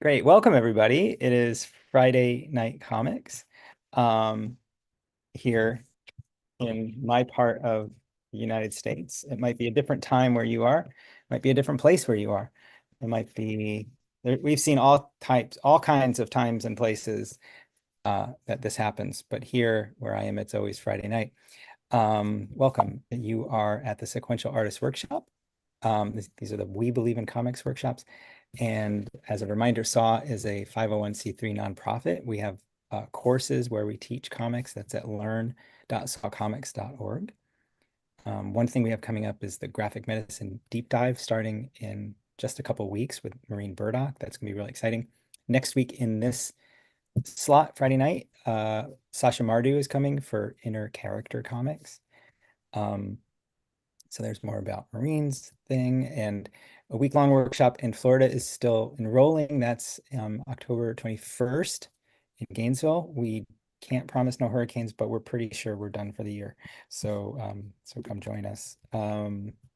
Great. Welcome, everybody. It is Friday Night Comics here in my part of the United States. It might be a different time where you are, it might be a different place where you are. It might be, we've seen all kinds of times and places that this happens, but here where I am, it's always Friday night. Welcome. You are at the Sequential Artists Workshop. These are the We Believe in Comics workshops. And as a reminder, SAW is a 501c3 nonprofit. We have courses where we teach comics. That's at learn.sawcomics.org. One thing we have coming up is the graphic medicine deep dive starting in just a couple of weeks with Maureen Burdock. That's going to be really exciting. Next week in this slot, Friday night, Sasha Mardu is coming for Inner Character Comics. So there's more about Marines thing, and a week-long workshop in Florida is still enrolling. That's October 21st in Gainesville. We can't promise no hurricanes, but we're pretty sure we're done for the year. So so come join us.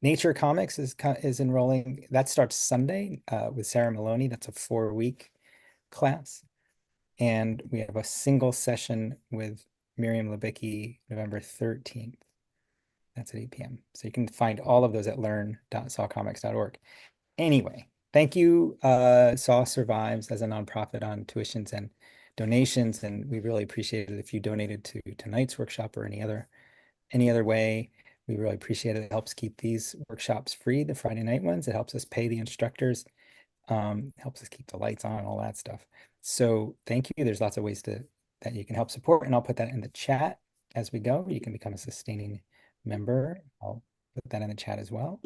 Nature Comics is enrolling. That starts Sunday with Sarah Maloney. That's a 4-week class. And we have a single session with Miriam Lebicki November 13th. That's at 8 p.m. So you can find all of those at learn.sawcomics.org. Anyway, thank you. SAW survives as a nonprofit on tuitions and donations, and we really appreciate it if you donated to tonight's workshop or any other way. We really appreciate it. It helps keep these workshops free, the Friday night ones. It helps us pay the instructors, helps us keep the lights on and all that stuff. So thank you. There's lots of ways that you can help support, and I'll put that in the chat as we go. You can become a sustaining member. I'll put that in the chat as well.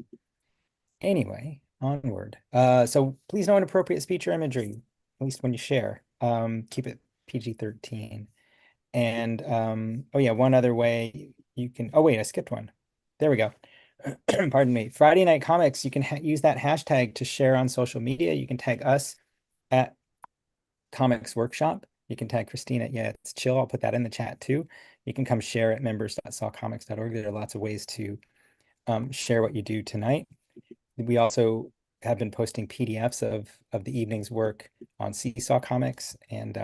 Anyway, onward. So please no inappropriate speech or imagery, at least when you share. Keep it PG-13. And oh yeah, one other way you can, oh wait, I skipped one. There we go. Pardon me. Friday Night Comics, you can use that hashtag to share on social media. You can tag us at Comics Workshop. You can tag Christine at Yeah, It's Chill. I'll put that in the chat too. You can come share at members.sawcomics.org. There are lots of ways to share what you do tonight. We also have been posting PDFs of the evening's work on Seesaw Comics. And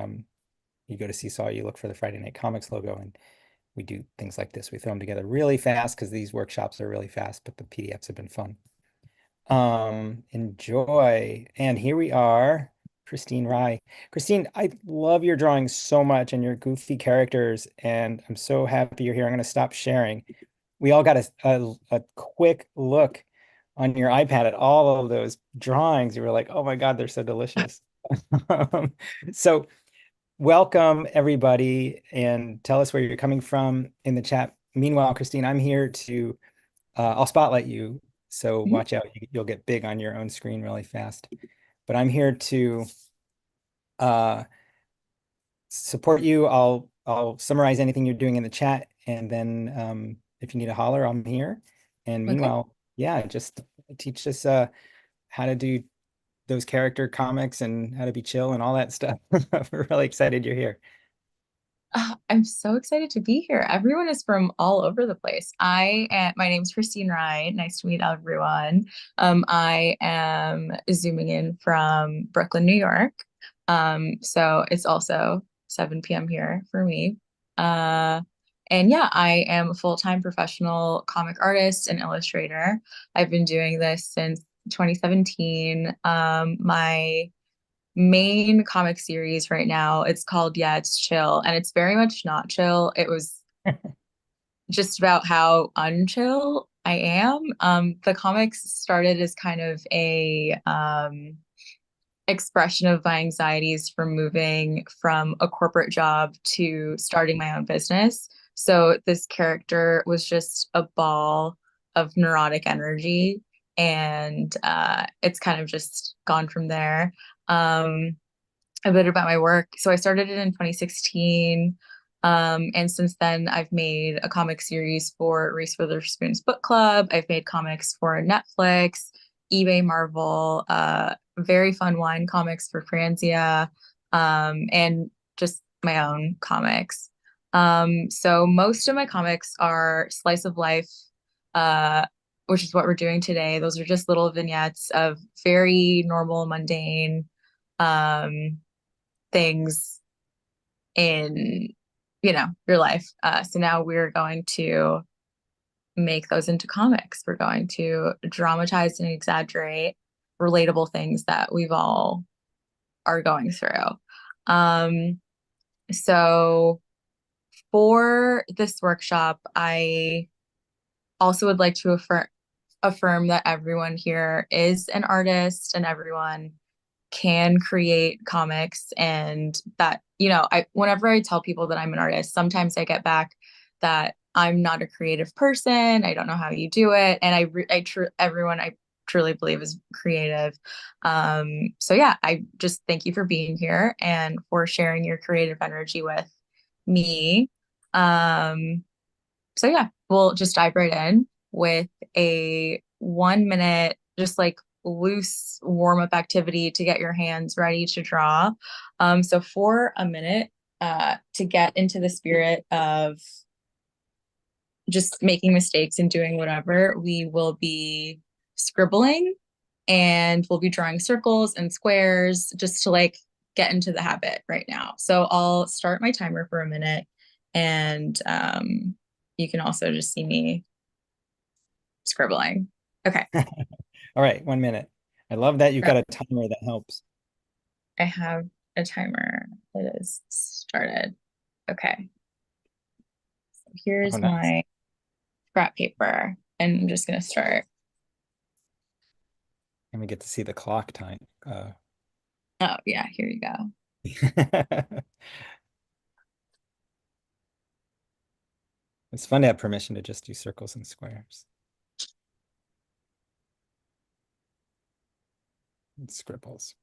you go to Seesaw, you look for the Friday Night Comics logo, and we do things like this. We throw them together really fast because these workshops are really fast, but the PDFs have been fun. Enjoy. And here we are, Christine Rai. Christine, I love your drawings so much and your goofy characters, and I'm so happy you're here. I'm going to stop sharing. We all got a quick look on your iPad at all of those drawings. You were like, oh my God, they're so delicious. So welcome everybody, and tell us where you're coming from in the chat. Meanwhile, Christine, I'm here to, I'll spotlight you. So watch out, you'll get big on your own screen really fast. But I'm here to uh, support you. I'll summarize anything you're doing in the chat, and then if you need a holler, I'm here. And Okay. meanwhile, yeah, just teach us how to do those character comics and how to be chill and all that stuff. We're really excited you're here. I'm so excited to be here. Everyone is from all over the place. My name's Christine Rai. Nice to meet everyone. I am zooming in from Brooklyn, New York. So it's also 7 p.m. here for me. Uh, and yeah, I am a full-time professional comic artist and illustrator. I've been doing this since 2017. My main comic series right now. It's called Yeah, It's Chill, and it's very much not chill. It was just about how unchill I am. The comics started as kind of a expression of my anxieties from moving from a corporate job to starting my own business. So this character was just a ball of neurotic energy, and it's kind of just gone from there. Um, a bit about my work. So I started it in 2016. And since then, I've made a comic series for Reese Witherspoon's book club. I've made comics for Netflix, eBay, Marvel, very fun wine comics for Franzia, and just my own comics. So most of my comics are slice of life, uh, which is what we're doing today. Those are just little vignettes of very normal, mundane um, things in, your life. So now we're going to make those into comics. We're going to dramatize and exaggerate relatable things that we've all are going through. Um, so for this workshop, I also would like to affirm that everyone here is an artist and everyone can create comics, and that I whenever I tell people that I'm an artist, sometimes I get back that I'm not a creative person. I don't know how you do it, and everyone I truly believe is creative. So yeah, I just thank you for being here and for sharing your creative energy with me. So yeah, we'll just dive right in with a 1 minute, just like loose warm up activity to get your hands ready to draw. So for a minute, to get into the spirit of just making mistakes and doing whatever, we will be scribbling and we'll be drawing circles and squares just to like get into the habit right now. So I'll start my timer for a minute, and you can also just see me scribbling. Okay, All right, 1 minute. I love that you've got a timer that helps. I have a timer that is started. Okay, so Oh, here's nice. my scrap paper, and I'm just gonna start. And we get to see the clock time. Oh yeah, here you go. It's fun to have permission to just do circles and squares and scribbles.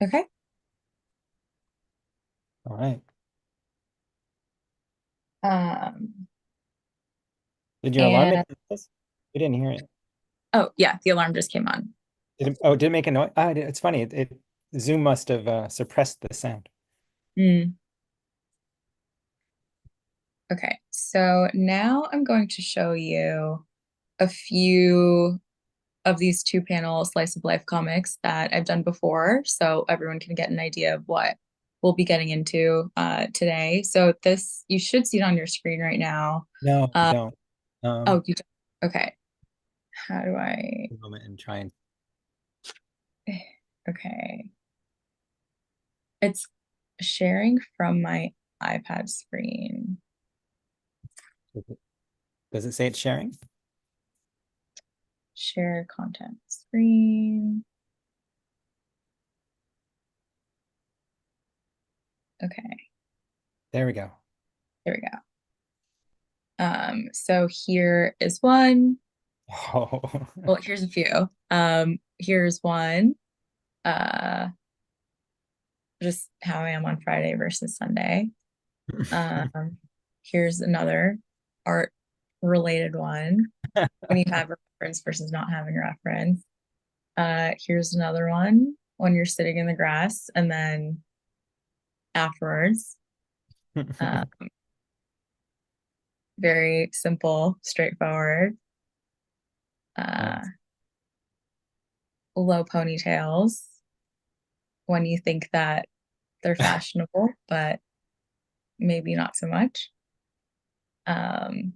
Okay. All right. Um, Did your alarm make and a noise? We didn't hear it. oh yeah, the alarm just came on. Did it make a noise? It's funny. Zoom must have suppressed the sound. Mm, okay, so now I'm going to show you a few of these two panel slice of life comics that I've done before, so everyone can get an idea of what we'll be getting into today. So this, you should see it on your screen right now. No, I Uh, don't. oh, you don't. Okay. How do I? A moment and try and Okay. It's sharing from my iPad screen. does it say it's sharing? Share content screen. Okay, There we go. there we go. So here is one. Oh. Well, here's a few. Here's one. Uh, just how I am on Friday versus Sunday. Um, here's another art related one when you have a reference versus not having a reference. Here's another one when you're sitting in the grass and then afterwards. Uh, very simple, straightforward. Uh, Nice. low ponytails when you think that they're fashionable, but maybe not so much.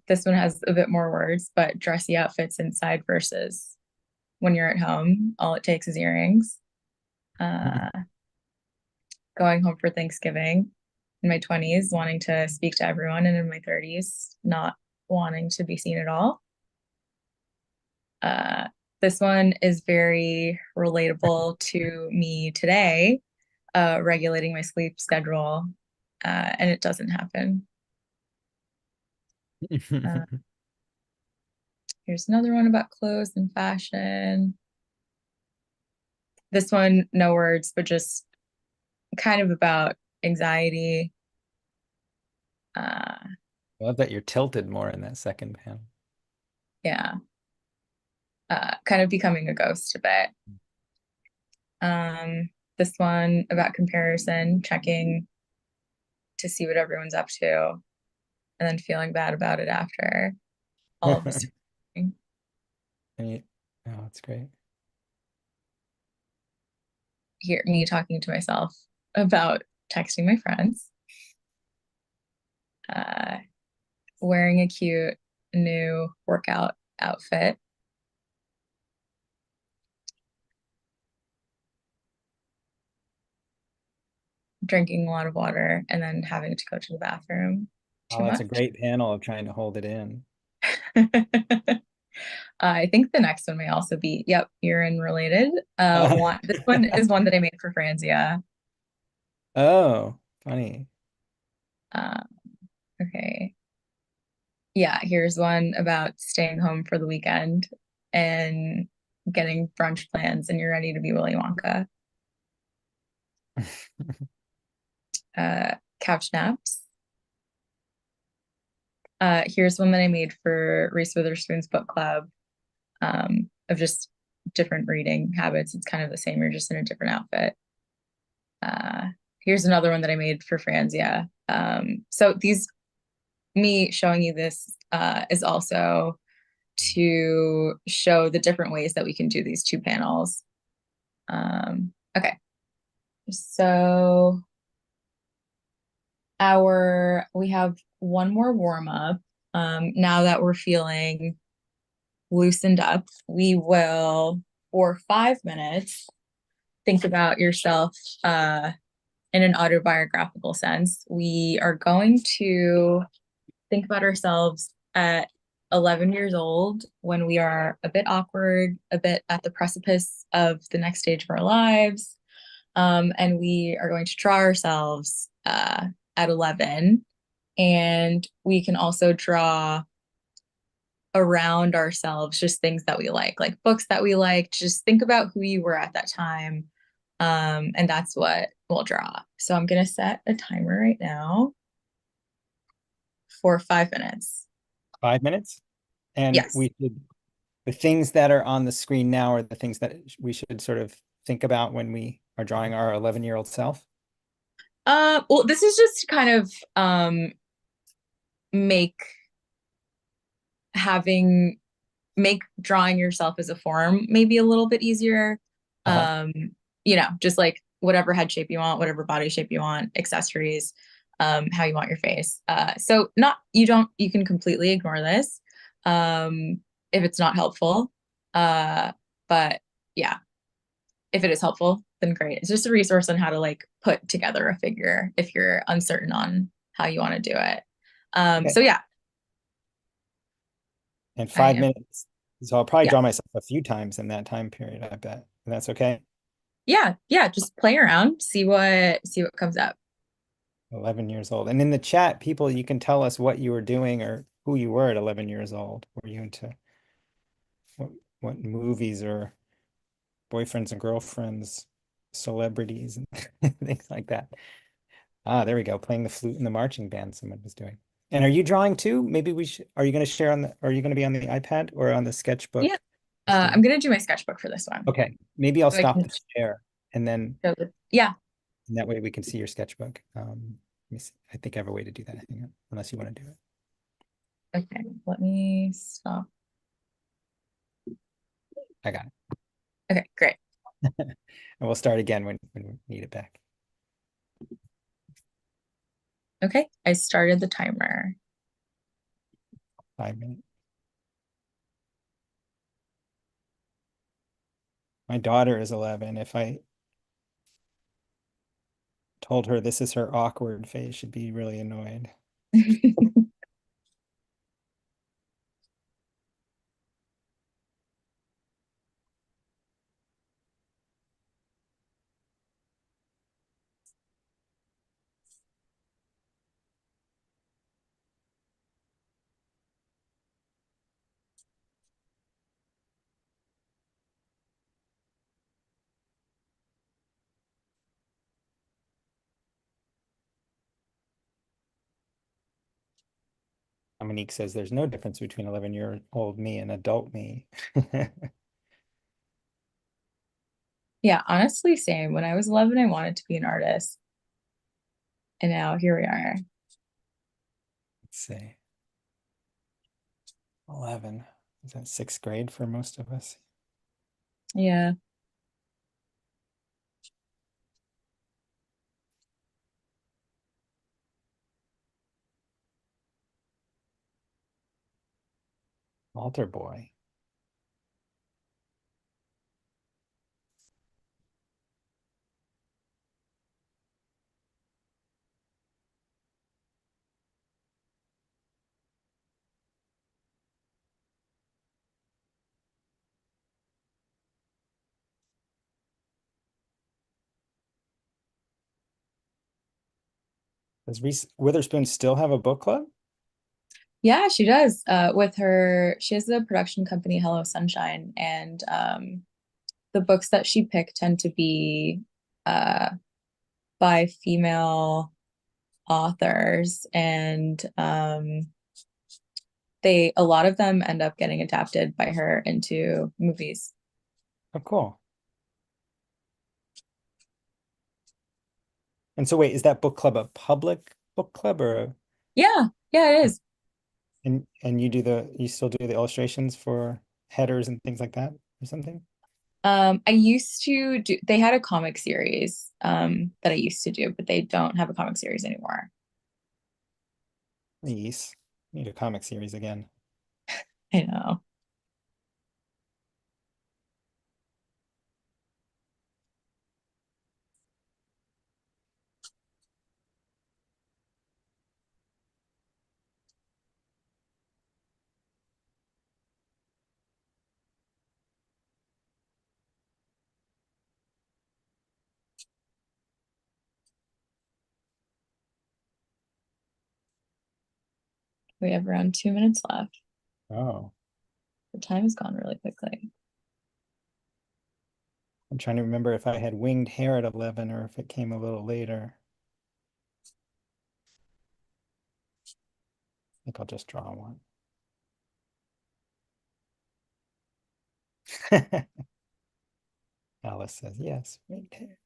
This one has a bit more words, but dressy outfits inside versus when you're at home, all it takes is earrings. Uh, going home for Thanksgiving in my 20s, wanting to speak to everyone, and in my 30s, not wanting to be seen at all. Uh, this one is very relatable to me today, regulating my sleep schedule, and it doesn't happen. Uh, Here's another one about clothes and fashion. This one, no words, but just kind of about anxiety. Uh, I love that you're tilted more in that second panel. yeah, kind of becoming a ghost a bit. This one about comparison, checking to see what everyone's up to, and then feeling bad about it after all of this. And you, oh, that's great. Hear me talking to myself about texting my friends, uh, wearing a cute new workout outfit, drinking a lot of water, and then having to go to the bathroom too Oh, that's a much. great panel of trying to hold it in. I think the next one may also be, yep, urine related. This one is one that I made for Franzia. Oh, funny. Uh, okay. Yeah, here's one about staying home for the weekend and getting brunch plans, and you're ready to be Willy Wonka. Couch naps. Here's one that I made for Reese Witherspoon's book club, of just different reading habits. It's kind of the same, you're just in a different outfit. Uh, Here's another one that I made for Franzia. So me showing you this is also to show the different ways that we can do these two panels. Okay, so we have one more warm up. Now that we're feeling loosened up, we will, for 5 minutes, think about yourself in an autobiographical sense. We are going to think about ourselves at 11 years old when we are a bit awkward, a bit at the precipice of the next stage of our lives. And we are going to draw ourselves at 11. And we can also draw around ourselves just things that we like books that we like. Just think about who you were at that time. And that's what we'll draw. So I'm going to set a timer right now for 5 minutes. 5 minutes? And Yes. the things that are on the screen now are the things that we should sort of think about when we are drawing our 11-year-old self. Well, this is just to kind of make having make drawing yourself as a form maybe a little bit easier. Uh-huh. Um, just like whatever head shape you want, whatever body shape you want, accessories, how you want your face. So not you can completely ignore this if it's not helpful. But yeah, if it is helpful, then great. It's just a resource on how to like put together a figure if you're uncertain on how you want to do it. Okay. So yeah, And I five am. minutes. So I'll probably Yeah. draw myself a few times in that time period, I bet. And that's okay. Yeah, just play around, see what comes up. 11 years old. And in the chat, people, you can tell us what you were doing or who you were at 11 years old. Were you into what, what movies or boyfriends and girlfriends, celebrities, and things like that? Ah, there we go. Playing the flute in the marching band someone was doing. And are you drawing too? Maybe we should, are you going to share are you going to be on the iPad or on the Yeah. sketchbook, I'm Christine? gonna do my sketchbook for this one. Okay. Maybe I'll So I stop can the share and then show the yeah. and that way we can see your sketchbook. Let me see. I think I have a way to do that. Hang on, unless you want to do it. Okay, let me stop. I got Okay, great. it. And we'll start again when we need it back. Okay, I started the timer. 5 minutes. My daughter is 11. If I told her this is her awkward phase, she'd be really annoyed. Dominique says there's no difference between 11-year-old me and adult me. Yeah, honestly, same. When I was 11, I wanted to be an artist, and now here we are. Let's see. 11. Is that sixth grade for most of us? Yeah. Altar boy. Does Reese Witherspoon still have a book club? Yeah, she does. With her, she has the production company Hello Sunshine, and the books that she picked tend to be uh by female authors, and they a lot of them end up getting adapted by her into movies. Oh, cool. And so wait, is that book club a public book club or Yeah, yeah, it is. and you still do the illustrations for headers and things like that or something? I used to do, they had a comic series that I used to do, but they don't have a comic series anymore. Yes. Need a comic series again. I know. We have around 2 minutes left. Oh, The time has gone really quickly. I'm trying to remember if I had winged hair at 11 or if it came a little later. I think I'll just draw one. Alice says, yes, winged hair.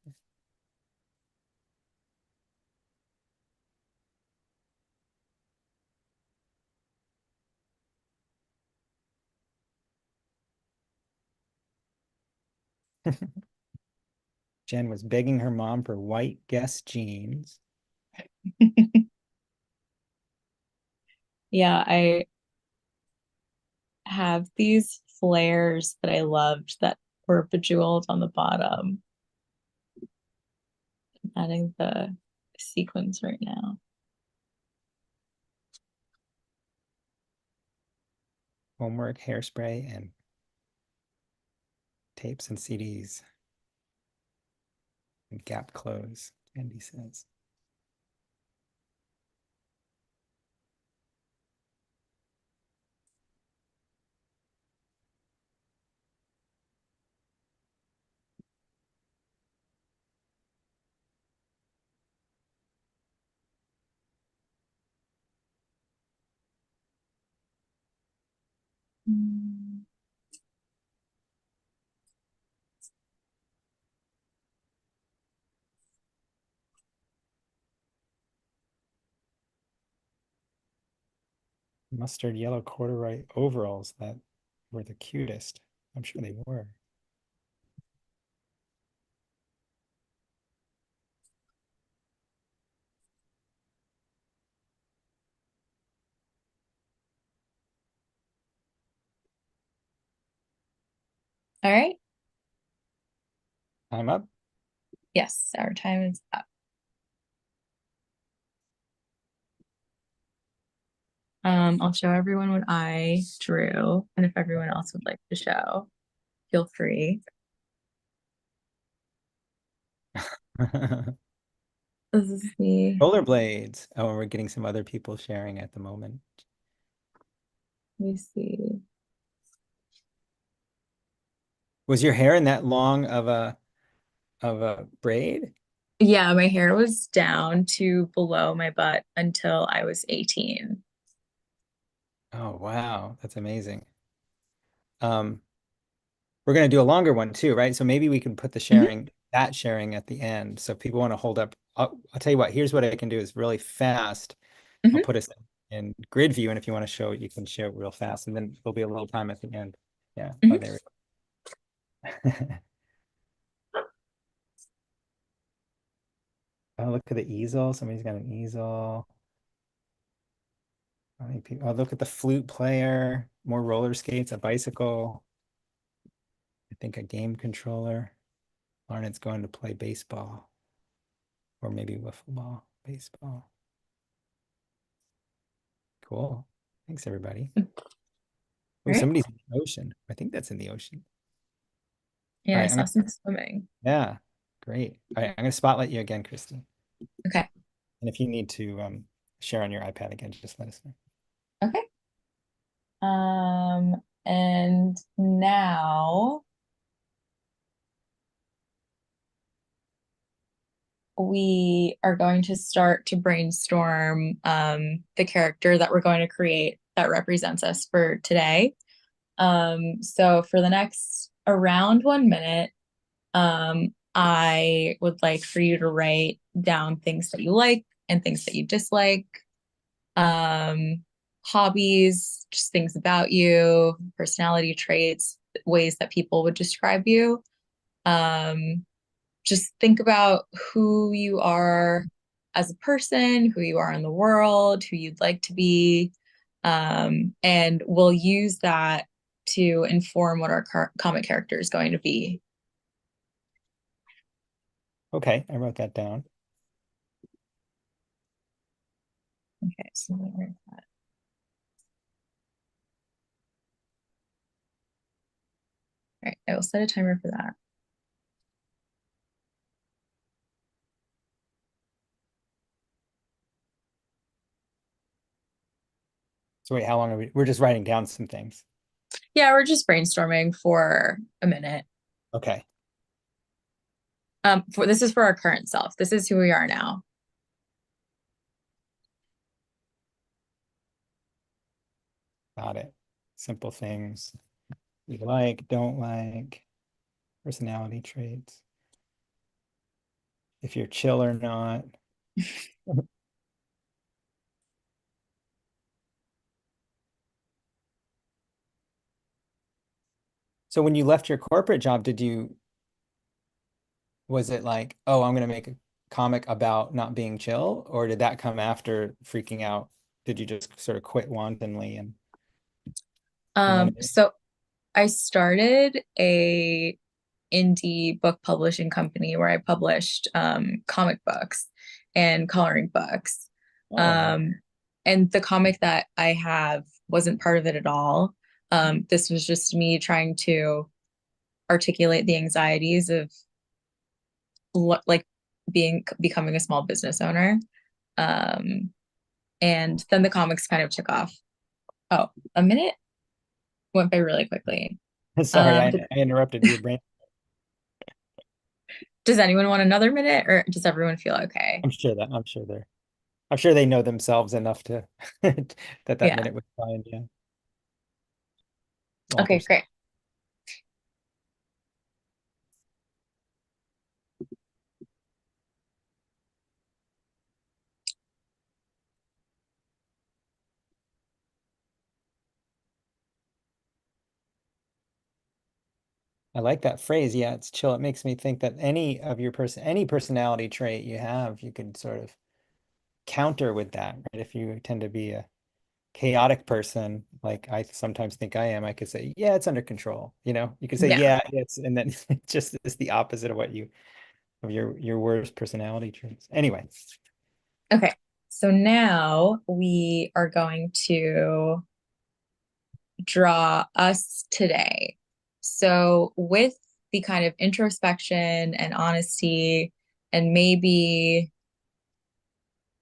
Jen was begging her mom for white Guess jeans. Yeah, I have these flares that I loved that were bejeweled on the bottom. I'm adding the sequins right now. Homework, hairspray, and tapes and CDs. And Gap clothes, Andy says. Mm. Mustard yellow corduroy overalls that were the cutest. I'm sure they were. All right. Time up. Yes, our time is up. I'll show everyone what I drew, and if everyone else would like to show, feel free. This is the, Rollerblades. Oh, and we're getting some other people sharing at the moment. let me see. Was your hair in that long of a braid? Yeah, my hair was down to below my butt until I was 18. Oh, wow. That's amazing. Um, we're going to do a longer one too, right? So maybe we can put the Hmm. sharing at the end. So if people want to hold up, I'll tell you what, here's what I can do is really fast. I'll Hmm. put us in grid view. And if you want to show it, you can show it real fast. And then there'll be a little time at the end. Yeah. Oh, Hmm. there we go. Oh, look at the easel. Somebody's got an easel. Oh, look at the flute player. More roller skates, a bicycle. I think a game controller. Arnott's going to play baseball or maybe wiffle ball, baseball. Cool. Thanks, everybody. Oh, Right? somebody's in the ocean. I think that's in the ocean. All Yeah, I right, saw some swimming. yeah, great. All right, I'm gonna spotlight you again, Christine. Okay. And if you need to share on your iPad again, just let us know. Okay. And now we are going to start to brainstorm the character that we're going to create that represents us for today. So for the next around 1 minute, I would like for you to write down things that you like and things that you dislike, um, hobbies, just things about you, personality traits, ways that people would describe you. Um, just think about who you are as a person, who you are in the world, who you'd like to be. And we'll use that to inform what our comic character is going to be. Okay, I wrote that down. Okay, so let me write that. All right, I will set a timer for that. So wait, how long are we? We're just writing down some things. Yeah, we're just brainstorming for a minute. Okay, For this is for our current self. This is who we are now. got it. Simple things you like, don't like, personality traits, if you're chill or not. So when you left your corporate job, was it like, oh, I'm going to make a comic about not being chill? Or did that come after freaking out? Did you just sort of quit wantonly and eliminate? So I started a indie book publishing company where I published comic books and coloring books. Oh, Um, and the comic that I have wasn't part of it at all. This was just me trying to articulate the anxieties of like becoming a small business owner. Um, and then the comics kind of took off. Oh, a minute went by really quickly. sorry, Um, I interrupted your brain. does anyone want another minute or does everyone feel okay? I'm sure they know themselves enough to that Yeah. minute was fine. Yeah. Okay, Walter's. great. I like that phrase. Yeah, it's chill. It makes me think that any personality trait you have, you could sort of counter with that, right? If you tend to be a chaotic person, like I sometimes think I am, I could say, yeah, it's under control. You could say, Yeah. yeah, it's, and then it just is the opposite of your worst personality traits. Anyway, Okay. So now we are going to draw us today. So with the kind of introspection and honesty and maybe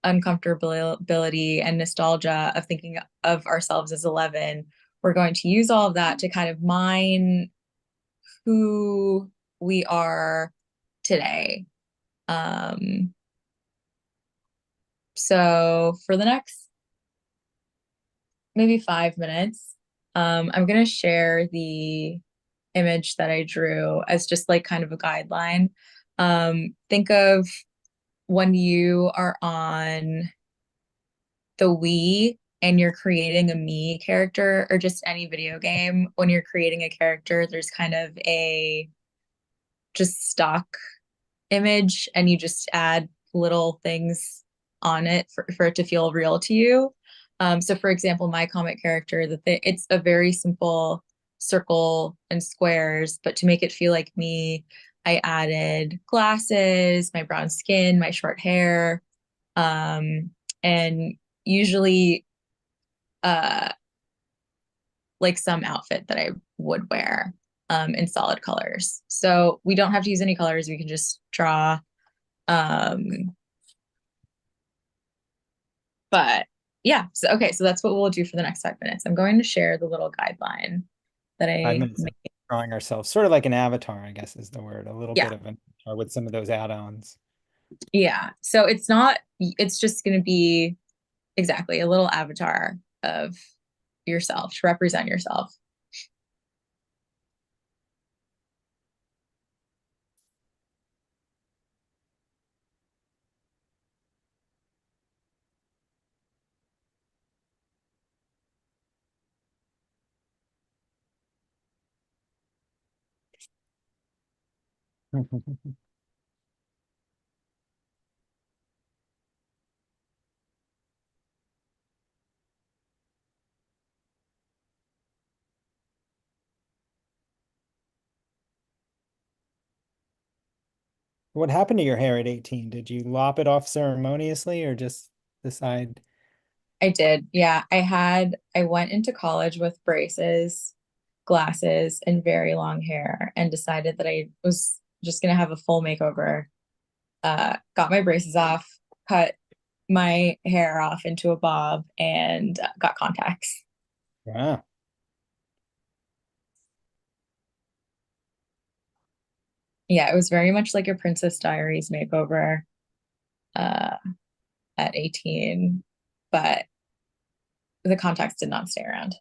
uncomfortability and nostalgia of thinking of ourselves as 11, we're going to use all of that to kind of mine who we are today. Um, so for the next maybe 5 minutes. I'm gonna share the image that I drew as just like kind of a guideline. Think of when you are on the Wii and you're creating a me character or just any video game, when you're creating a character, there's kind of a just stock image and you just add little things on it for it to feel real to you. So for example, my comic character, it's a very simple circle and squares, but to make it feel like me, I added glasses, my brown skin, my short hair, and usually uh like some outfit that I would wear in solid colors. So we don't have to use any colors, we can just draw. Um, but yeah, so okay, so that's what we'll do for the next 5 minutes. I'm going to share the little guideline that Five I minutes of made. drawing ourselves, sort of like an avatar, I guess is the word, a little Yeah, bit of an avatar with some of those add-ons. yeah. So it's not, it's just going to be exactly a little avatar of yourself to represent yourself. What happened to your hair at 18? Did you lop it off ceremoniously or just decide? I did. Yeah, I went into college with braces, glasses, and very long hair and decided that I was just going to have a full makeover. Got my braces off, cut my hair off into a bob, and got contacts. Wow. Yeah, it was very much like a Princess Diaries makeover uh, at 18, but the contacts did not stay around.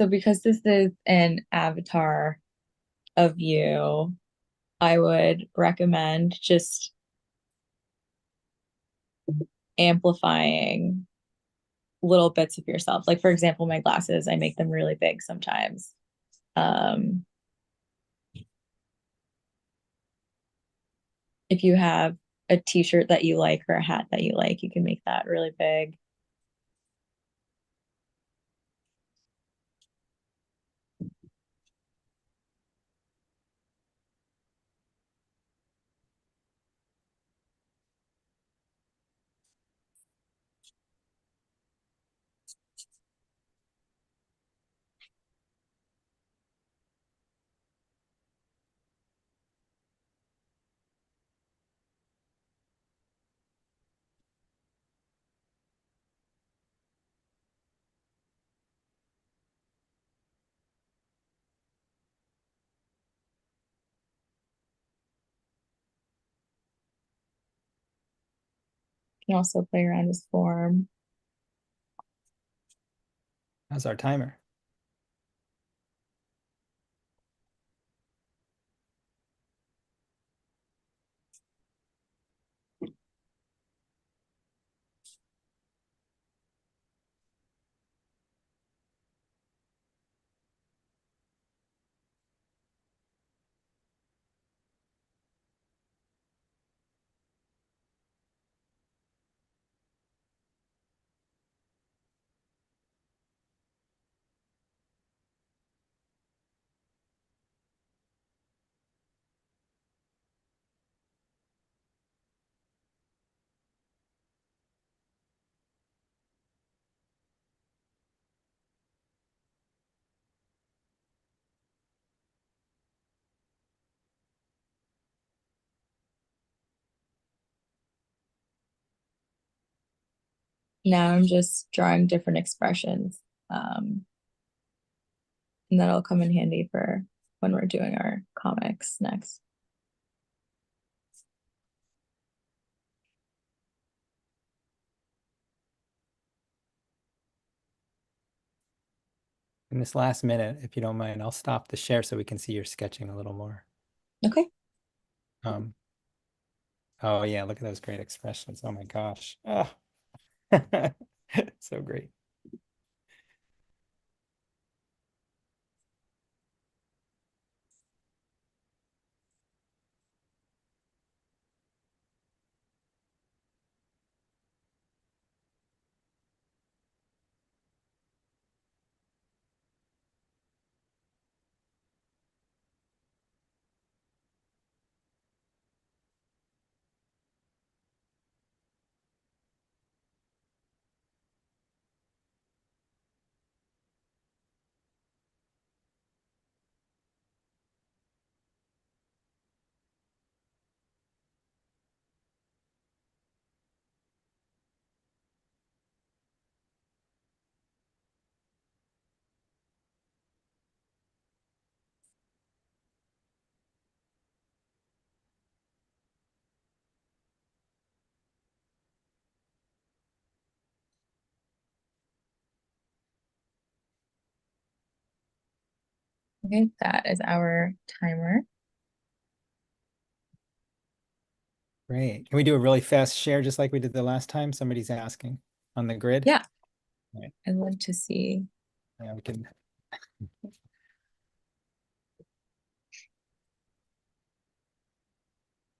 So, because this is an avatar of you, I would recommend just amplifying little bits of yourself. Like, for example, my glasses, I make them really big sometimes. Um, if you have a t-shirt that you like or a hat that you like, you can make that really big. You can also play around with form. How's our timer? Now I'm just drawing different expressions. Um, and that'll come in handy for when we're doing our comics next. In this last minute, if you don't mind, I'll stop the share so we can see your sketching a little more. Okay. Um, oh yeah, look at those great expressions. Oh my gosh. Oh. So great. Okay, that is our timer. Great. Can we do a really fast share just like we did the last time? Somebody's asking on the grid. Yeah, All right. I'd love to see. Yeah, we can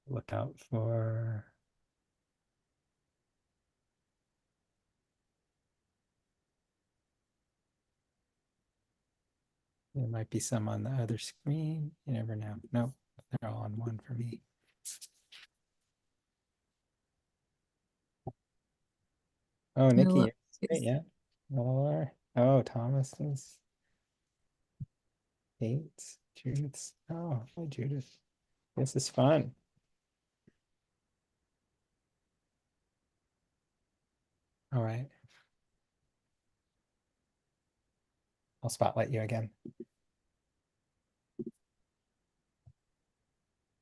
look out for. There might be some on the other screen. You never know. Nope, they're all on one for me. Oh, I'd Nikki, love you're to great, see. yeah. LLR. Oh, Thomas is Bates. Judith's. Oh, hi, Judith. This is fun. All right. I'll spotlight you again.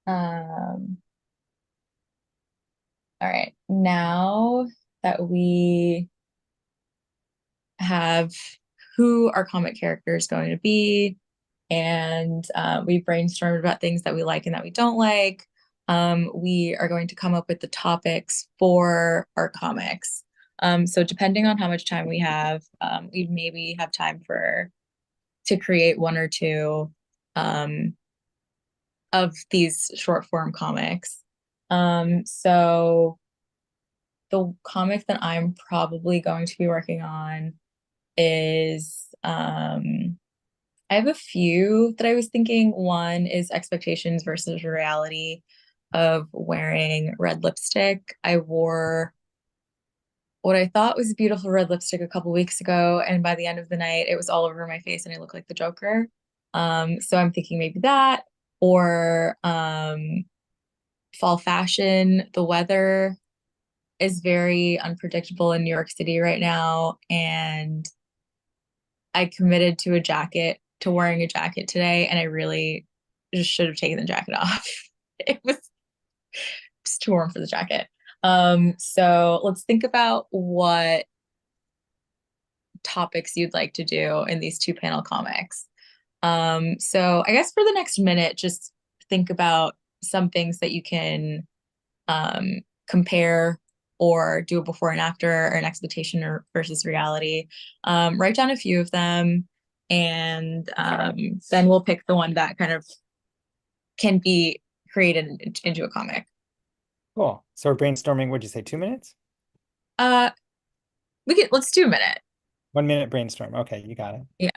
Um, all right. Now that we have who our comic character is going to be, and we brainstormed about things that we like and that we don't like. We are going to come up with the topics for our comics. So depending on how much time we have, we maybe have time for to create one or two um, of these short form comics. So the comic that I'm probably going to be working on is I have a few that I was thinking. One is expectations versus reality of wearing red lipstick. I wore what I thought was beautiful red lipstick a couple weeks ago, and by the end of the night, it was all over my face and I looked like the Joker. So I'm thinking maybe that or fall fashion. The weather is very unpredictable in New York City right now, and I committed to a jacket, to wearing a jacket today, and I really just should have taken the jacket off. It was just too warm for the jacket. So let's think about what topics you'd like to do in these two panel comics. So I guess for the next minute, just think about some things that you can compare or do a before and after or an expectation or versus reality. Write down a few of them, and then we'll pick the one that kind of can be created into a comic. Cool. So we're brainstorming, what'd you say, 2 minutes? Uh, let's do a minute. 1 minute brainstorm. Okay, you got it. Yeah.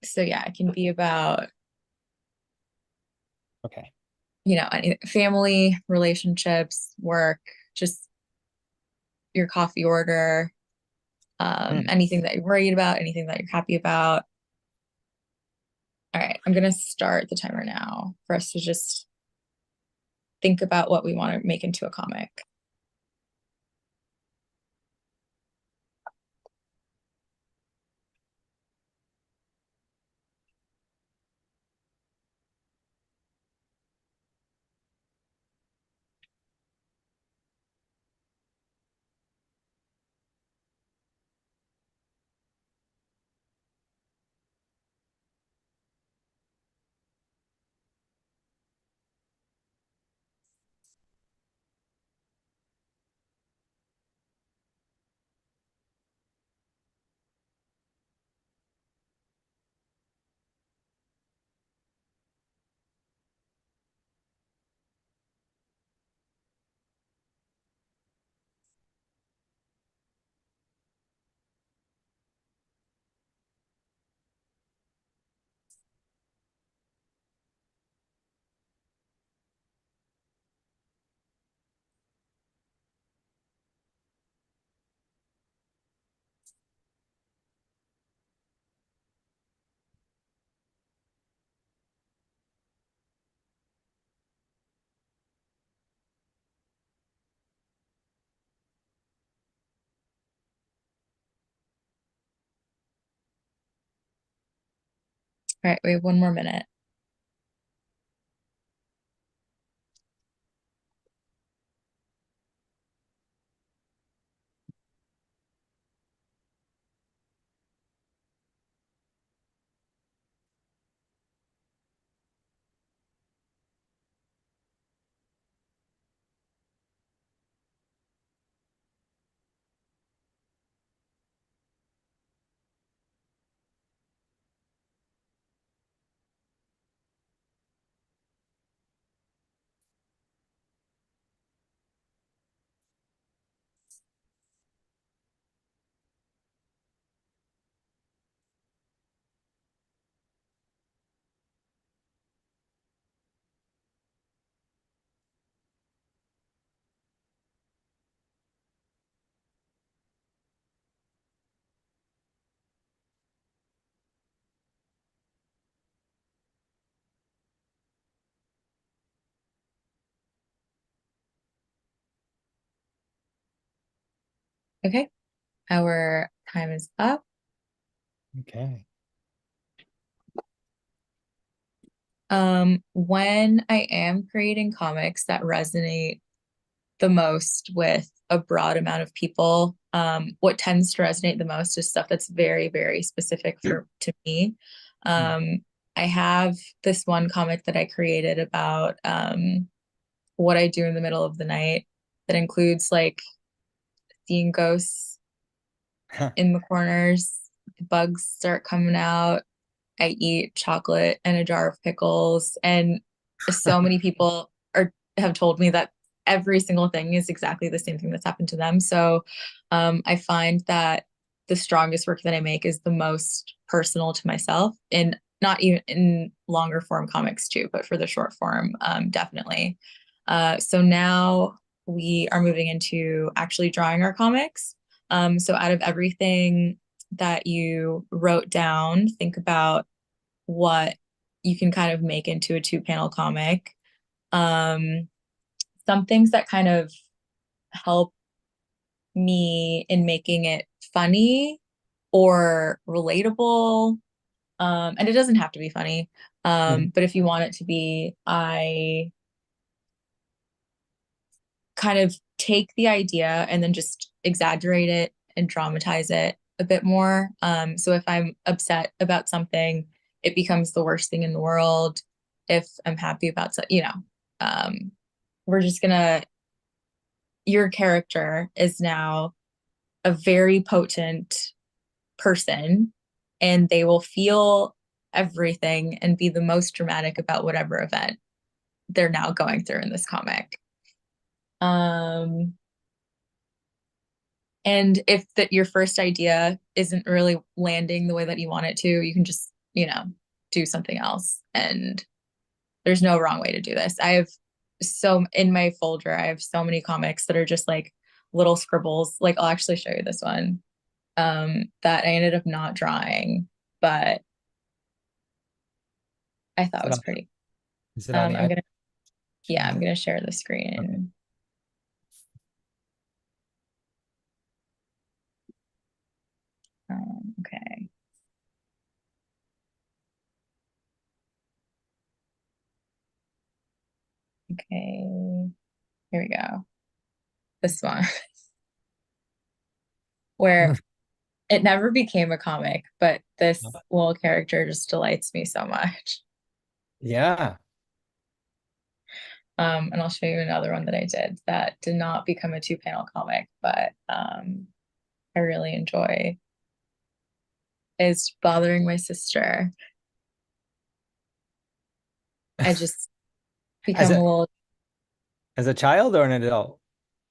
So yeah, it can be about Okay. family, relationships, work, just your coffee order, Hmm. anything that you're worried about, anything that you're happy about. All right, I'm gonna start the timer now for us to just think about what we want to make into a comic. All right, we have 1 more minute. Okay, our time is up. Okay. When I am creating comics that resonate the most with a broad amount of people, what tends to resonate the most is stuff that's very, very specific for to me. Hmm. Um, I have this one comic that I created about what I do in the middle of the night that includes like seeing ghosts Huh. in the corners, the bugs start coming out, I eat chocolate and a jar of pickles. And so many people are have told me that every single thing is exactly the same thing that's happened to them. So I find that the strongest work that I make is the most personal to myself, and not even in longer form comics too, but for the short form, definitely. So now we are moving into actually drawing our comics. So out of everything that you wrote down, think about what you can kind of make into a two-panel comic. Um, some things that kind of help me in making it funny or relatable. And it doesn't have to be funny. Mhm. But if you want it to be, I kind of take the idea and then just exaggerate it and dramatize it a bit more. So if I'm upset about something, it becomes the worst thing in the world. If I'm happy about so, um, we're just gonna, your character is now a very potent person, and they will feel everything and be the most dramatic about whatever event they're now going through in this comic. Um, And if that your first idea isn't really landing the way that you want it to, you can just, do something else. And there's no wrong way to do this. I have so in my folder, I have so many comics that are just like little scribbles. Like I'll actually show you this one that I ended up not drawing, but I Is thought it was on, pretty. is it on the I'm iPad? gonna Yeah, I'm Yeah. gonna share the Okay. screen. Okay. Okay. Here we go. This one where it never became a comic, but this little character just delights me so much. Yeah. And I'll show you another one that I did that did not become a two-panel comic, but I really enjoy is bothering my sister. I just As become a a little as a child or an adult?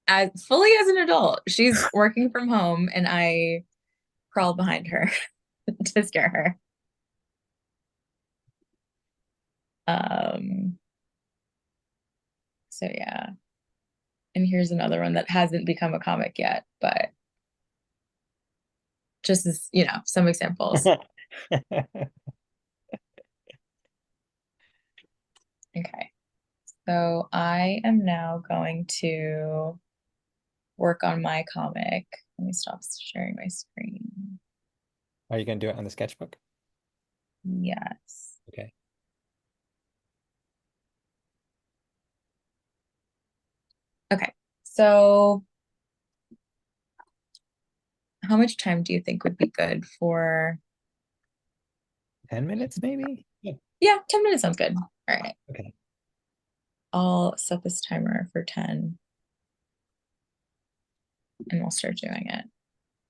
as fully as an adult. She's working from home and I crawl behind her to scare her. Um, so yeah. And here's another one that hasn't become a comic yet, but just as, some examples. Okay. So I am now going to work on my comic. Let me stop sharing my screen. Are you gonna do it on the sketchbook? Yes. Okay. Okay. So how much time do you think would be good for 10 minutes maybe? Yeah. Yeah, 10 minutes sounds good. All right. Okay. I'll set this timer for 10 and we'll start doing it.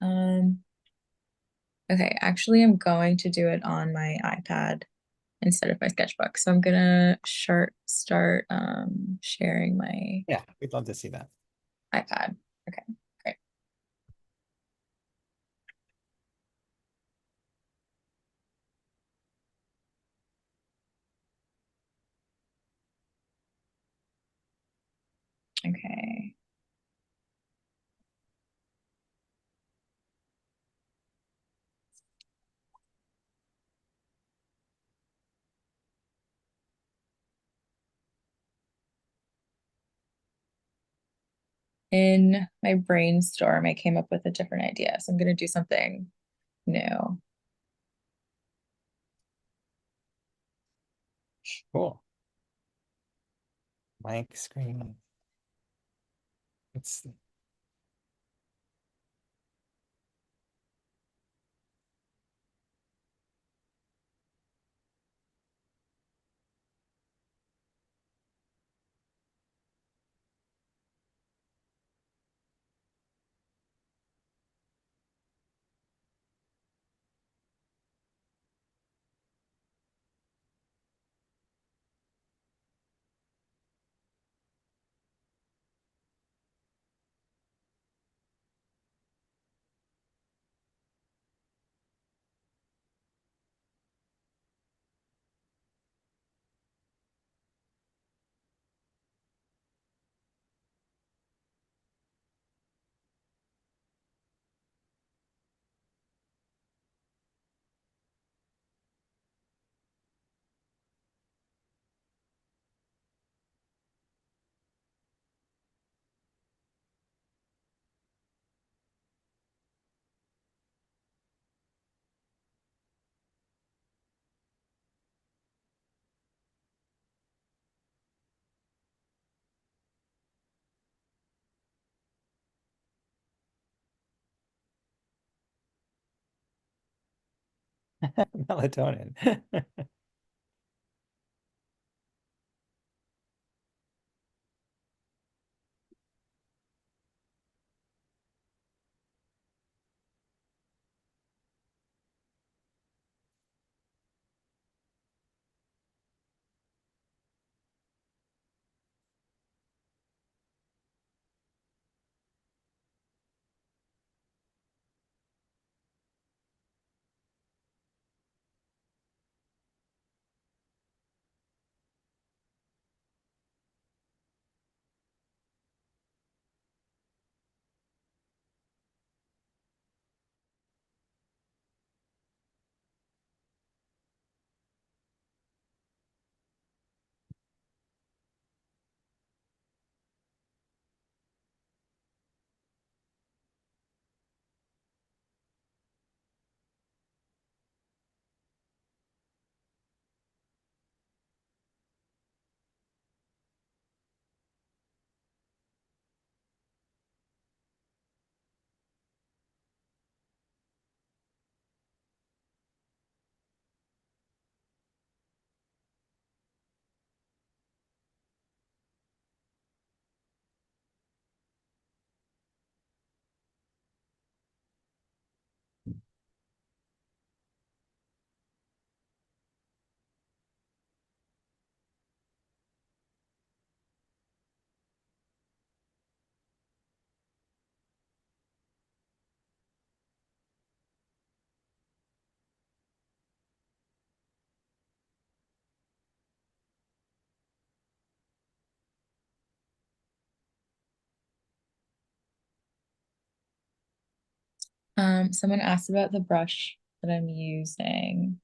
Um, okay, actually I'm going to do it on my iPad instead of my sketchbook. So I'm gonna start sharing my Yeah, we'd love to see that. iPad. Okay, great. Okay. In my brainstorm, I came up with a different idea. So I'm gonna do something new. Cool. Blank screen. It's melatonin. Someone asked about the brush that I'm using.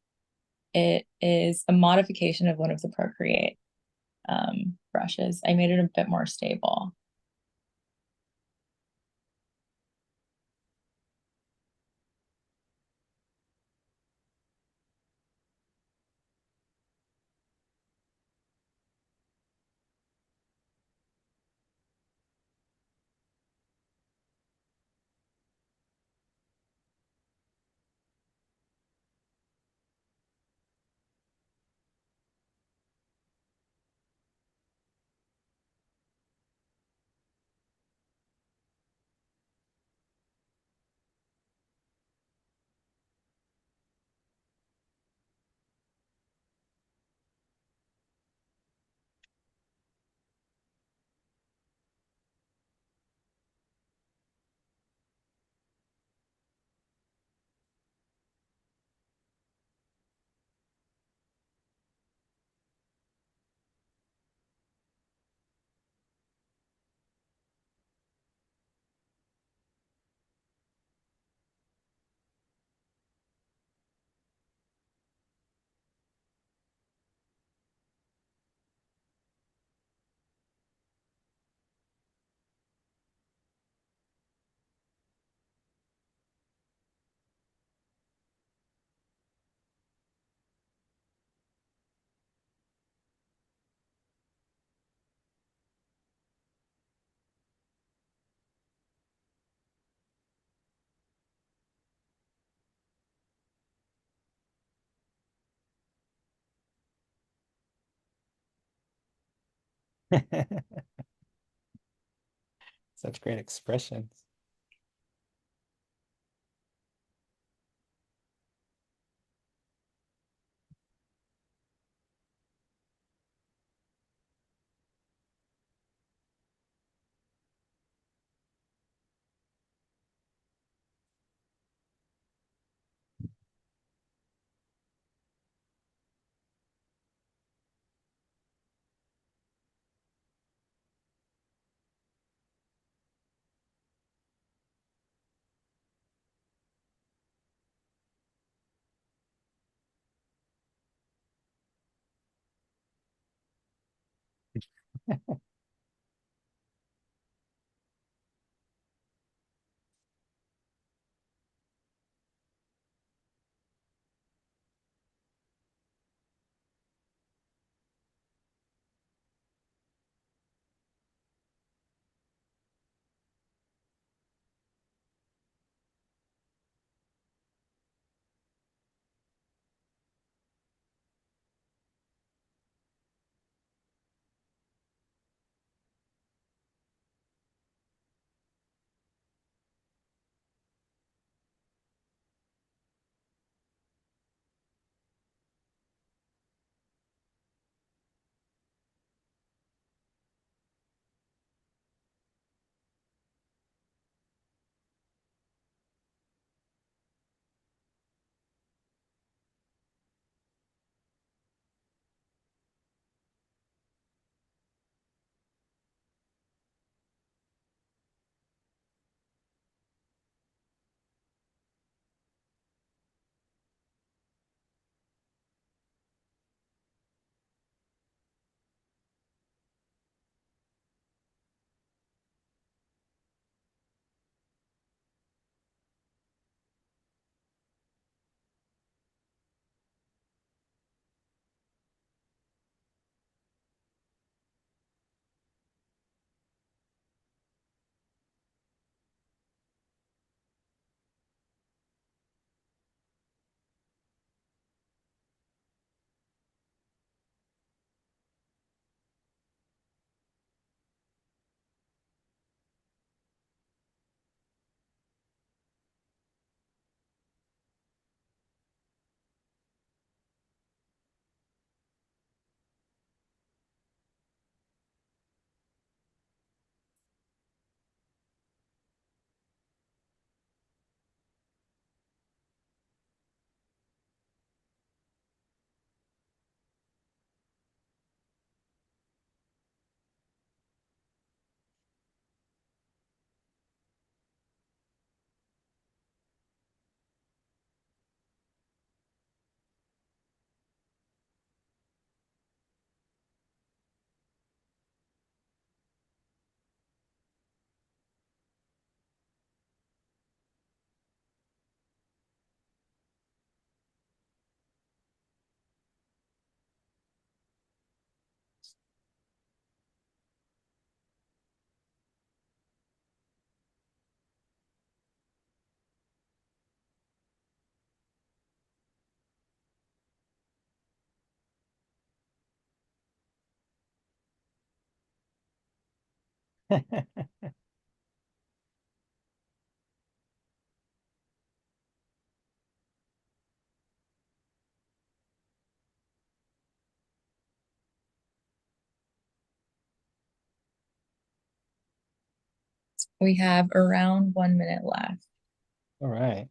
It is a modification of one of the Procreate brushes. I made it a bit more stable. Such great expressions. We have around 1 minute left. All right.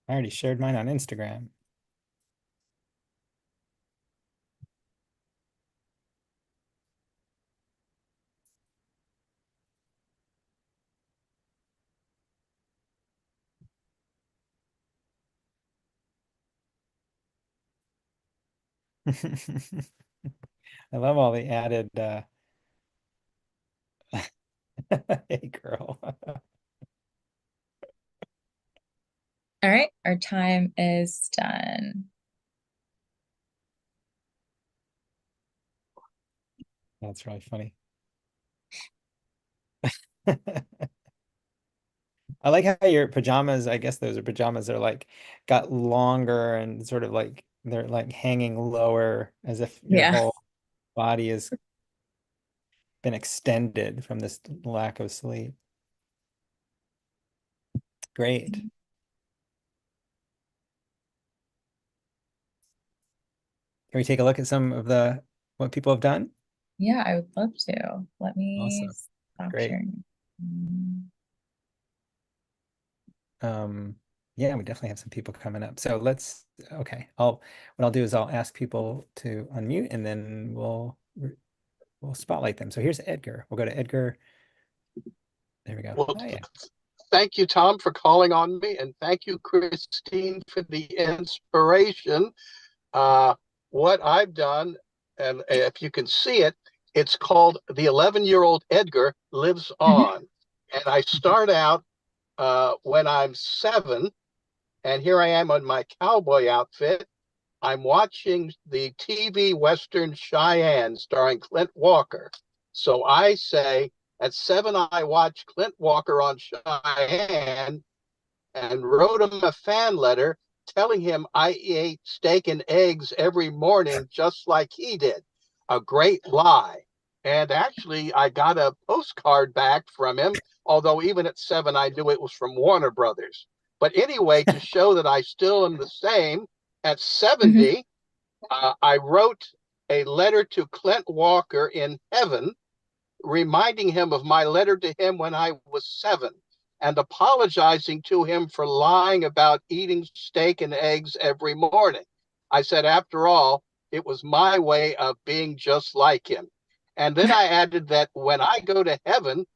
I already shared mine on Instagram. I love all the added hey girl. All right, our time is done. That's really funny. I like how your pajamas, I guess those are pajamas, are like got longer and sort of like they're like hanging lower as if your Yeah. whole body has been extended from this lack of sleep. Great. Can we take a look at some of the what people have done? Yeah, I would love to. Let me Awesome. stop Great. sharing. Mm, Um, yeah, we definitely have some people coming up. So let's, okay. What I'll do is I'll ask people to unmute and then we'll spotlight them. So here's Edgar. We'll go to Edgar. There we go. Well, Oh yeah. thank you, Tom, for calling on me, and thank you, Christine, for the inspiration. Uh, what I've done, and if you can see it, it's called The 11-Year-Old Edgar Lives mhm. On. And I start out when I'm 7, and here I am on my cowboy outfit. I'm watching the TV Western Cheyenne starring Clint Walker. So I say, at 7, I watched Clint Walker on Cheyenne and wrote him a fan letter telling him I ate steak and eggs every morning just like he did. A great lie. And actually, I got a postcard back from him, although even at 7, I knew it was from Warner Brothers. But anyway, to show that I still am the same, at Mhm. 70, I wrote a letter to Clint Walker in heaven reminding him of my letter to him when I was 7 and apologizing to him for lying about eating steak and eggs every morning. I said, after all, it was my way of being just like him. And then I added that when I go to heaven,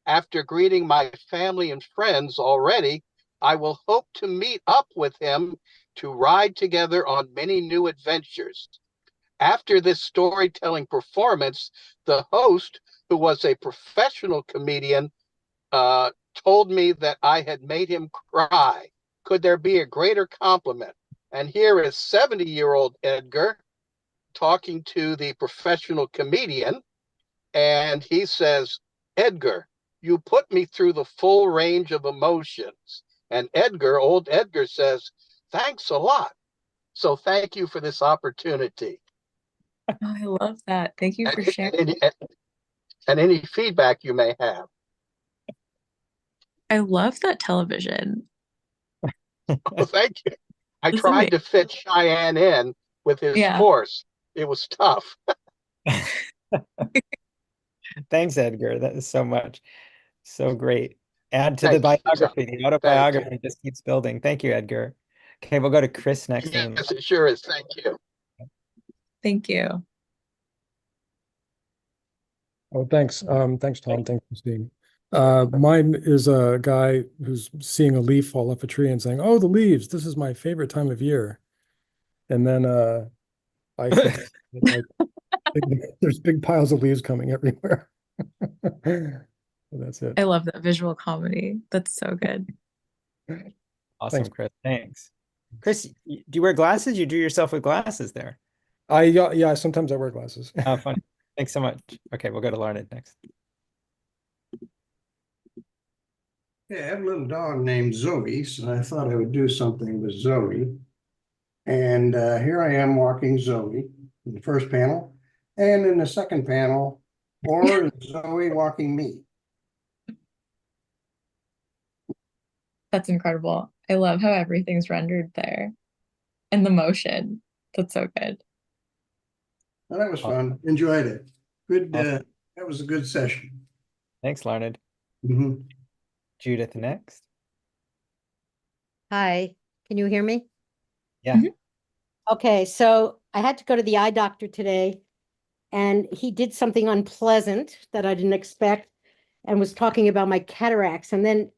after greeting my family and friends already, I will hope to meet up with him to ride together on many new adventures. After this storytelling performance, the host, who was a professional comedian, told me that I had made him cry. Could there be a greater compliment? And here is 70-year-old Edgar talking to the professional comedian, and he says, Edgar, you put me through the full range of emotions. And old Edgar says, thanks a lot. So thank you for this opportunity. Oh, I love that. Thank you And, for sharing. and, and any feedback you may have. I love that television. Oh, thank you. I This is amazing. tried to fit Cheyenne in with his Yeah. horse. It was tough. Thanks, Edgar. That is so much. So great. Add to the Thank you, Tom. biography. The Thank you. autobiography just keeps building. Thank you, Edgar. Okay, we'll go to Chris next. And Yes, it sure is. Thank you. Thank you. Oh, thanks. Thanks, Tom. Thanks, Christine. Mine is a guy who's seeing a leaf fall off a tree and saying, "Oh, the leaves! This is my favorite time of year." And then I think like there's big piles of leaves coming everywhere. So that's it. I love that visual comedy. That's so good. awesome, Thanks. Chris. Thanks. Chris, do you wear glasses? You drew yourself with glasses there. Yeah, sometimes I wear glasses. Oh, funny. Thanks so much. Okay, we'll go to Larned next. Yeah, I have a little dog named Zoe, so I thought I would do something with Zoe. And here I am walking Zoe in the first panel. And in the second panel, or is Zoe walking me? That's incredible. I love how everything's rendered there and the motion. That's so good. Well, that was fun. Enjoyed it. Good. Awesome. That was a good session. Thanks, Larned. Mhm. Judith next. Hi, can you hear me? Yeah. Mhm. Okay, so I had to go to the eye doctor today, and he did something unpleasant that I didn't expect and was talking about my cataracts. And then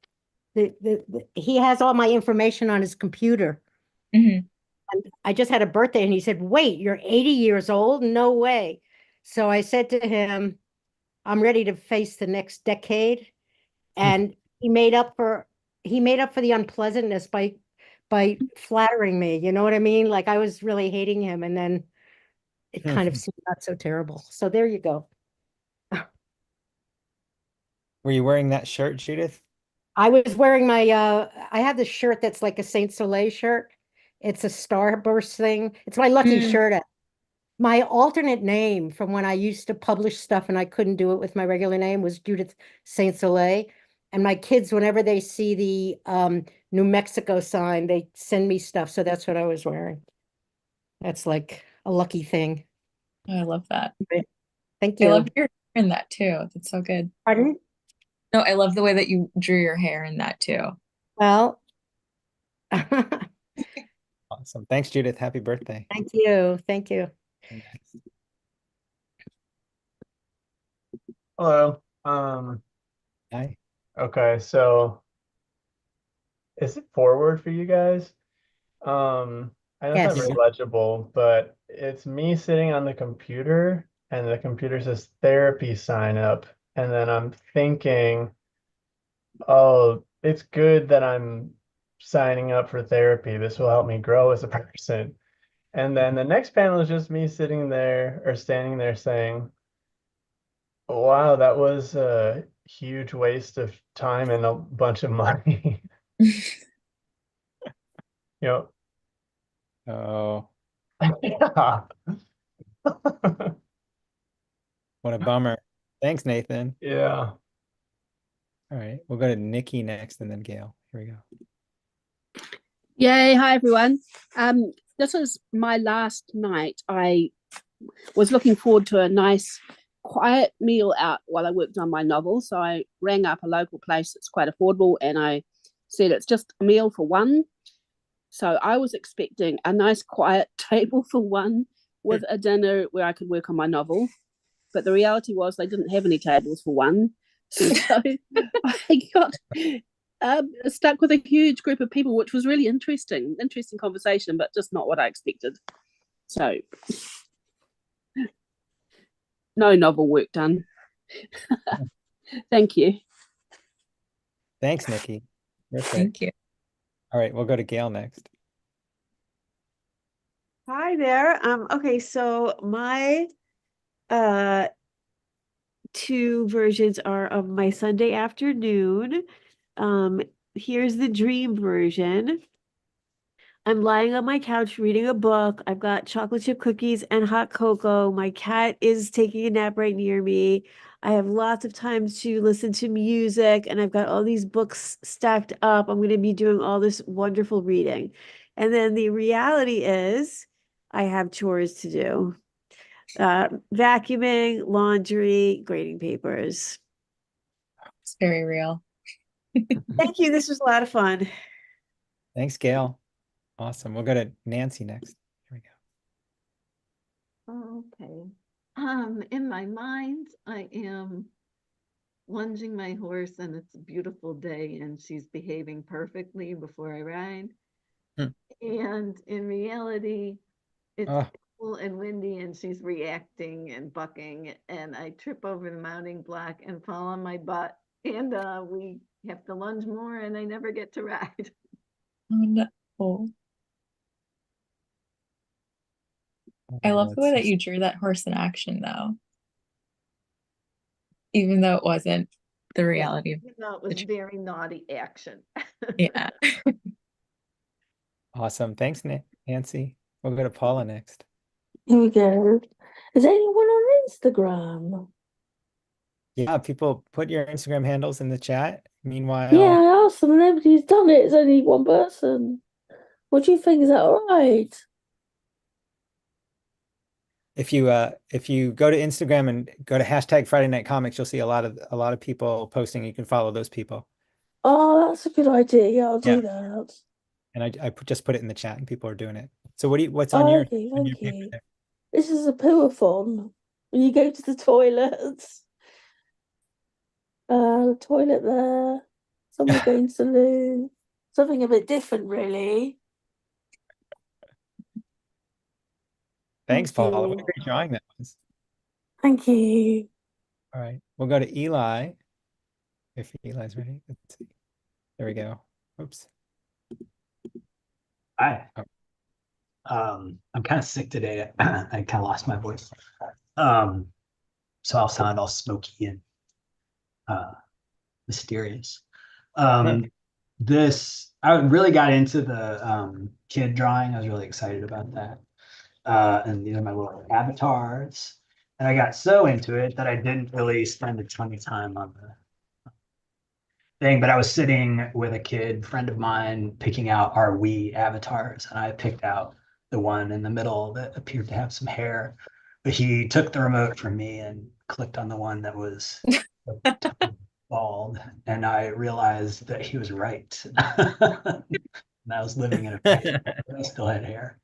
he has all my information on his computer. Mhm. And I just had a birthday, and he said, "Wait, you're 80 years old? No way." So I said to him, "I'm ready to face the next decade." And he made up for the unpleasantness by flattering me. You know what I mean? Like I was really hating him, and then it kind of seemed not so terrible. So there you go. Were you wearing that shirt, Judith? I was wearing my I have this shirt that's like a Saint Soleil shirt. It's a starburst thing. It's my lucky Mm. shirt. My alternate name from when I used to publish stuff and I couldn't do it with my regular name was Judith Saint Soleil. And my kids, whenever they see the New Mexico sign, they send me stuff. So that's what I was wearing. That's like a lucky thing. I love that. Thank I you. love your hair in that too. That's so good. Pardon? No, I love the way that you drew your hair in that too. Well, Awesome. Thanks, Judith. Happy birthday. thank you. Thank you. Next. Hello. Hi. Okay, so is it forward for you guys? I know it's not Yes. very legible, but it's me sitting on the computer and the computer says therapy sign up. And then I'm thinking, oh, it's good that I'm signing up for therapy. This will help me grow as a person. And then the next panel is just me sitting there or standing there saying, wow, that was a huge waste of time and a bunch of money. You know, Oh, yeah. what a bummer. Thanks, Nathan. Yeah. All right, we'll go to Nikki next and then Gail. Here we go. Yay, hi everyone. This is my last night. I was looking forward to a nice quiet meal out while I worked on my novel. So I rang up a local place that's quite affordable and I said it's just a meal for one. So I was expecting a nice quiet table for one with a dinner where I could work on my novel. But the reality was they didn't have any tables for one. So I got stuck with a huge group of people, which was really interesting conversation, but just not what I expected. So no novel work done. Thank you. Thanks, Nikki. Thank you. All right, we'll go to Gail next. Hi there. Okay, so my two versions are of my Sunday afternoon. Here's the dream version. I'm lying on my couch reading a book. I've got chocolate chip cookies and hot cocoa. My cat is taking a nap right near me. I have lots of time to listen to music, and I've got all these books stacked up. I'm going to be doing all this wonderful reading. And then the reality is I have chores to do. Vacuuming, laundry, grading papers. It's very real. Thank you. This was a lot of fun. Thanks, Gail. Awesome. We'll go to Nancy next. Here we go. Okay. In my mind, I am lunging my horse and it's a beautiful day and she's behaving perfectly before I ride. And in reality, it's cool and windy and she's reacting and bucking and I trip over the mounting block and fall on my butt and we have to lunge more and I never get to ride. Oh no. I love the way that you drew that horse in action though. Even though it wasn't the reality of it was very naughty action. Yeah. Awesome. Thanks, Nancy. We'll go to Paula next. Here we go. Is anyone on Instagram? Yeah, people put your Instagram handles in the chat. Meanwhile, yeah, I asked them, nobody's done it. It's only one person. What do you think? Is that all right? if you go to Instagram and go to hashtag Friday Night Comics, you'll see a lot of people posting. You can follow those people. Oh, that's a good idea. Yeah, I'll do that. And I just put it in the chat and people are doing it. So what's on your thank paper you. there? This is a poo-a-thon. When you go to the toilets. The toilet there. Someone going to the loo. Something a bit different, really. Thanks, Paula. What a great drawing that was. Thank you. All right, we'll go to Eli. If Eli's ready. Let's see. There we go. Oops. Hi. I'm kind of sick today. I kind of lost my voice. So I'll sound all smoky and mysterious. I really got into the kid drawing. I was really excited about that. And these are my little avatars. And I got so into it that I didn't really spend a ton of time on the thing, but I was sitting with a kid friend of mine picking out our Wii avatars, and I picked out the one in the middle that appeared to have some hair, but he took the remote from me and clicked on the one that was bald, and I realized that he was right. And I was living in a place where I still had hair.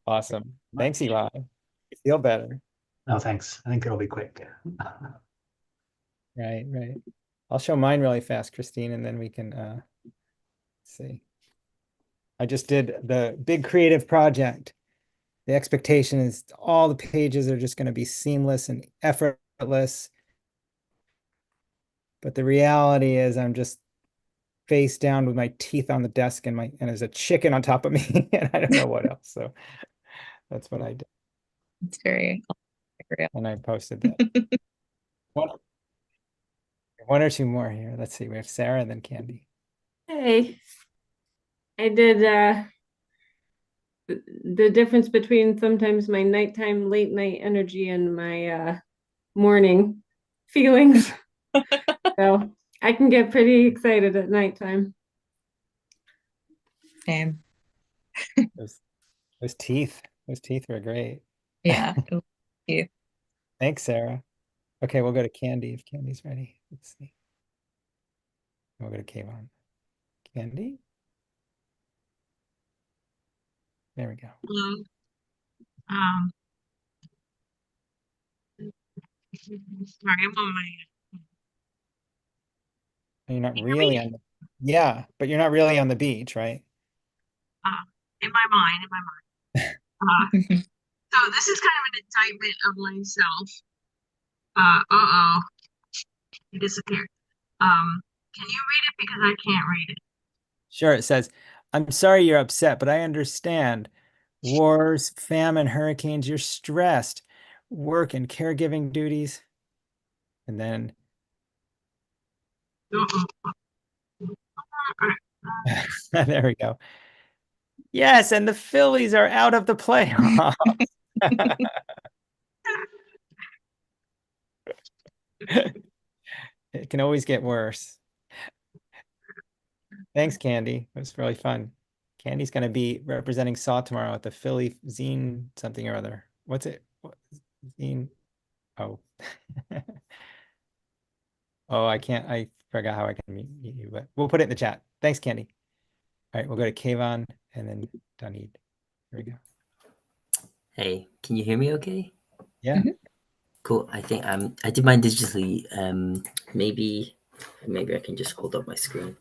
Awesome. Thanks, Eli. You feel better. No, thanks. I think it'll be quick. Right. I'll show mine really fast, Christine, and then we can see. I just did the big creative project. The expectation is all the pages are just going to be seamless and effortless. But the reality is I'm just face down with my teeth on the desk and there's a chicken on top of me and I don't know what else. So that's what I did. It's very real. And I posted that. One or two more here. Let's see. We have Sarah and then Candy. Hey, I did the difference between sometimes my nighttime, late night energy and my morning feelings. So I can get pretty excited at nighttime. Same. Those teeth were great. Yeah. Teeth. Thanks, Sarah. Okay, we'll go to Candy if Candy's ready. Let's see. We'll go to Kayvon. Candy? There we go. Sorry, I'm on my. You're not really on the, yeah, but you're not really on the beach, right? In my mind. So this is kind of an indictment of myself. Uh-oh. He disappeared. Can you read it? Because I can't read it. Sure, it says, I'm sorry you're upset, but I understand. Wars, famine, hurricanes, you're stressed. Work and caregiving duties. And then there we go. Yes, and the Phillies are out of the playoffs. It can always get worse. Thanks, Candy. It was really fun. Candy's going to be representing Saw tomorrow at the Philly Zine something or other. What's it? Zine? Oh. Oh, I forgot how I can mute you. but we'll put it in the chat. Thanks, Candy. All right, we'll go to Kayvon and then Dunneed. Here we go. Hey, can you hear me okay? Yeah. Cool. I think I did mine digitally. Maybe I can just hold up my screen.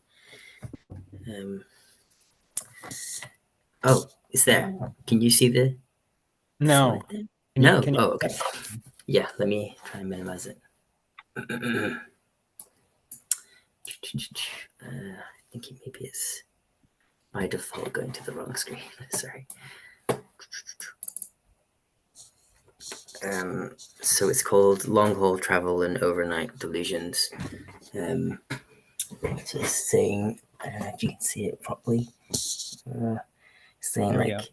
Oh, it's there. Can you see the No. slide there? Can you, No. can you... Oh, okay. Yeah, let me try and minimize it. I think maybe it's by default going to the wrong screen. Sorry. So it's called Long Haul Travel and Overnight Delusions. So it's saying, I don't know if you can see it properly. Saying like,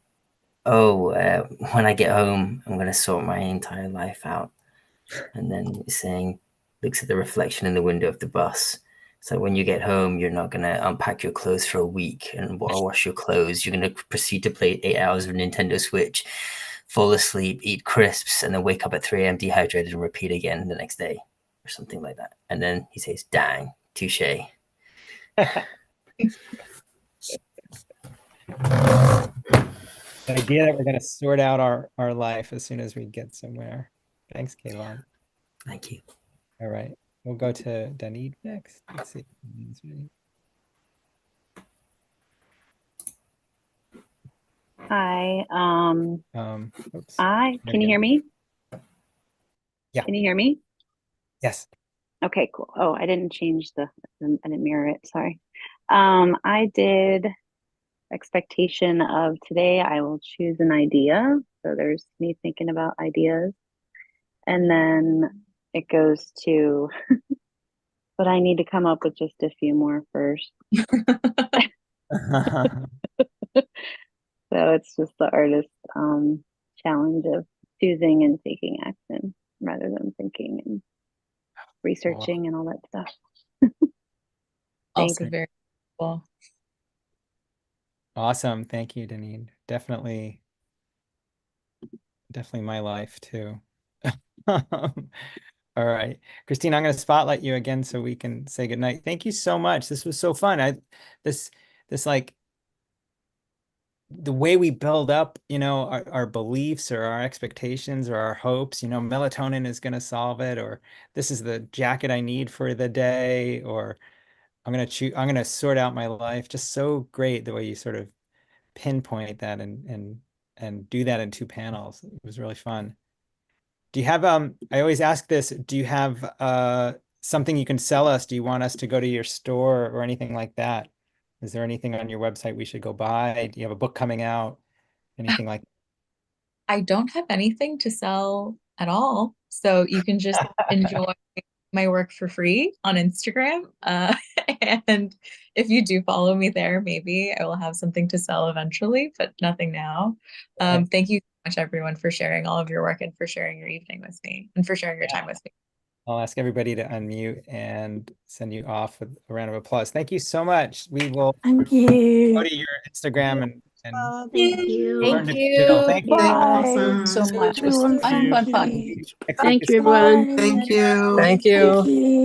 when I get home, I'm going to sort my entire life out. And then it's saying, looks at the reflection in the window of the bus. So when you get home, you're not going to unpack your clothes for a week and wash your clothes. You're going to proceed to play 8 hours of Nintendo Switch, fall asleep, eat crisps, and then wake up at 3 a.m. dehydrated and repeat again the next day or something like that. And then he says, dang, touche. The idea that we're going to sort out our life as soon as we get somewhere. Thanks, Kayvon. Thank you. All right. We'll go to Dunneed next. Let's see. Hi. Oops. Can you hear me? Yeah. Can you hear me? Yes. Okay, cool. Oh, I didn't change I didn't mirror it. Sorry. I did expectation of today. I will choose an idea. So there's me thinking about ideas. And then it goes to, but I need to come up with just a few more first. So it's just the artist challenge of choosing and taking action rather than thinking and researching and all that stuff. Also very cool. Awesome. Thank you, Deneen. Definitely my life too. All right. Christine, I'm going to spotlight you again so we can say goodnight. Thank you so much. This was so fun. This like the way we build up, our beliefs or our expectations or our hopes, melatonin is going to solve it, or this is the jacket I need for the day, or I'm going to sort out my life. Just so great the way you sort of pinpoint that and do that in 2 panels. It was really fun. Do you have, I always ask this, do you have something you can sell us? Do you want us to go to your store or anything like that? Is there anything on your website we should go buy? Do you have a book coming out? Anything like that? I don't have anything to sell at all. So you can just enjoy my work for free on Instagram. And if you do follow me there, maybe I will have something to sell eventually, but nothing now. Thank you so much, everyone, for sharing all of your work and for sharing your evening with me and for sharing your time with me. I'll ask everybody to unmute and send you off with a round of applause. Thank you so much. We will Thank you. go to your Instagram and Thank you. learn Thank to you. chill. Thank you. Bye. So much. It was Everyone, fun. thank you. Next week Thank is you, everyone. Bye. Thank you. Thank you. Thank you.